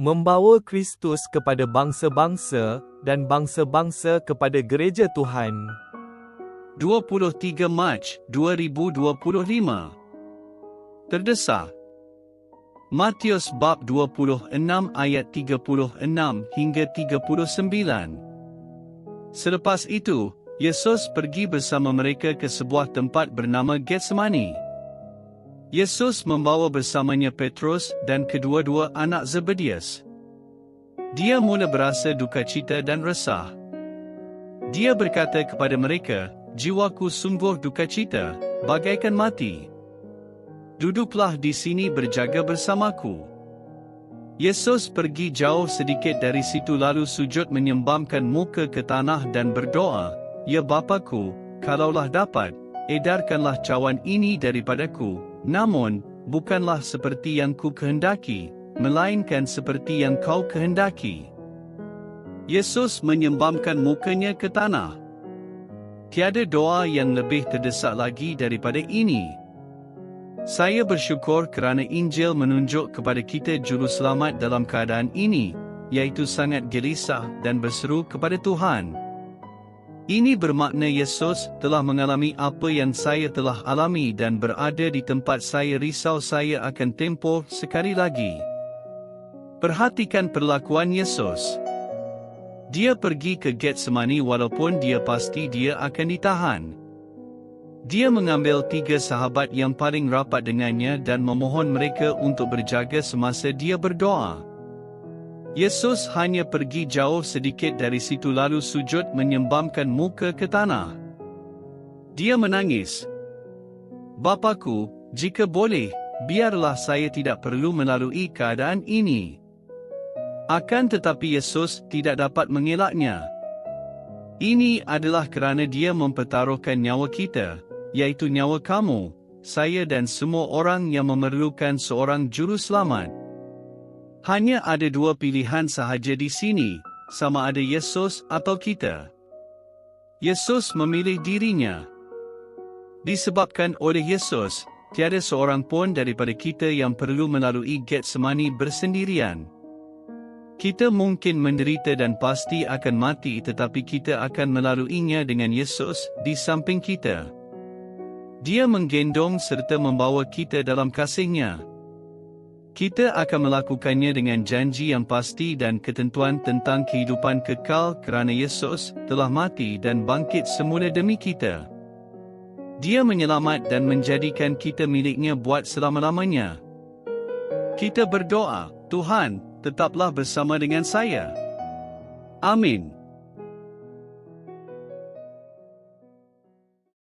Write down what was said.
membawa Kristus kepada bangsa-bangsa dan bangsa-bangsa kepada gereja Tuhan. 23 Mac 2025. Terdesak. Matius bab 26 ayat 36 hingga 39. Selepas itu, Yesus pergi bersama mereka ke sebuah tempat bernama Getsemani. Yesus membawa bersamanya Petrus dan kedua-dua anak Zebedeus. Dia mula berasa duka cita dan resah. Dia berkata kepada mereka, "Jiwaku sungguh duka cita, bagaikan mati. Duduklah di sini berjaga bersamaku." Yesus pergi jauh sedikit dari situ lalu sujud menyembamkan muka ke tanah dan berdoa, "Ya Bapa-Ku, kalaulah dapat, edarkanlah cawan ini daripadaku. Namun, bukanlah seperti yang ku kehendaki, melainkan seperti yang kau kehendaki." Yesus menyembamkan mukanya ke tanah. Tiada doa yang lebih terdesak lagi daripada ini. Saya bersyukur kerana Injil menunjuk kepada kita juru selamat dalam keadaan ini, iaitu sangat gelisah dan berseru kepada Tuhan. Ini bermakna Yesus telah mengalami apa yang saya telah alami dan berada di tempat saya risau saya akan tempoh sekali lagi. Perhatikan perlakuan Yesus. Dia pergi ke Getsemani walaupun dia pasti dia akan ditahan. Dia mengambil 3 sahabat yang paling rapat dengannya dan memohon mereka untuk berjaga semasa dia berdoa. Yesus hanya pergi jauh sedikit dari situ lalu sujud menyembamkan muka ke tanah. Dia menangis. "Bapa-Ku, jika boleh, biarlah saya tidak perlu melalui keadaan ini." Akan tetapi Yesus tidak dapat mengelaknya. Ini adalah kerana dia mempertaruhkan nyawa kita, iaitu nyawa kamu, saya dan semua orang yang memerlukan seorang juru selamat. Hanya ada 2 pilihan sahaja di sini, sama ada Yesus atau kita. Yesus memilih dirinya. Disebabkan oleh Yesus, tiada seorang pun daripada kita yang perlu melalui Getsemani bersendirian. Kita mungkin menderita dan pasti akan mati, tetapi kita akan melaluinya dengan Yesus di samping kita. Dia menggendong serta membawa kita dalam kasih-Nya. Kita akan melakukannya dengan janji yang pasti dan ketentuan tentang kehidupan kekal kerana Yesus telah mati dan bangkit semula demi kita. Dia menyelamat dan menjadikan kita miliknya buat selama-lamanya. Kita berdoa, "Tuhan, tetaplah bersama dengan saya." Amin.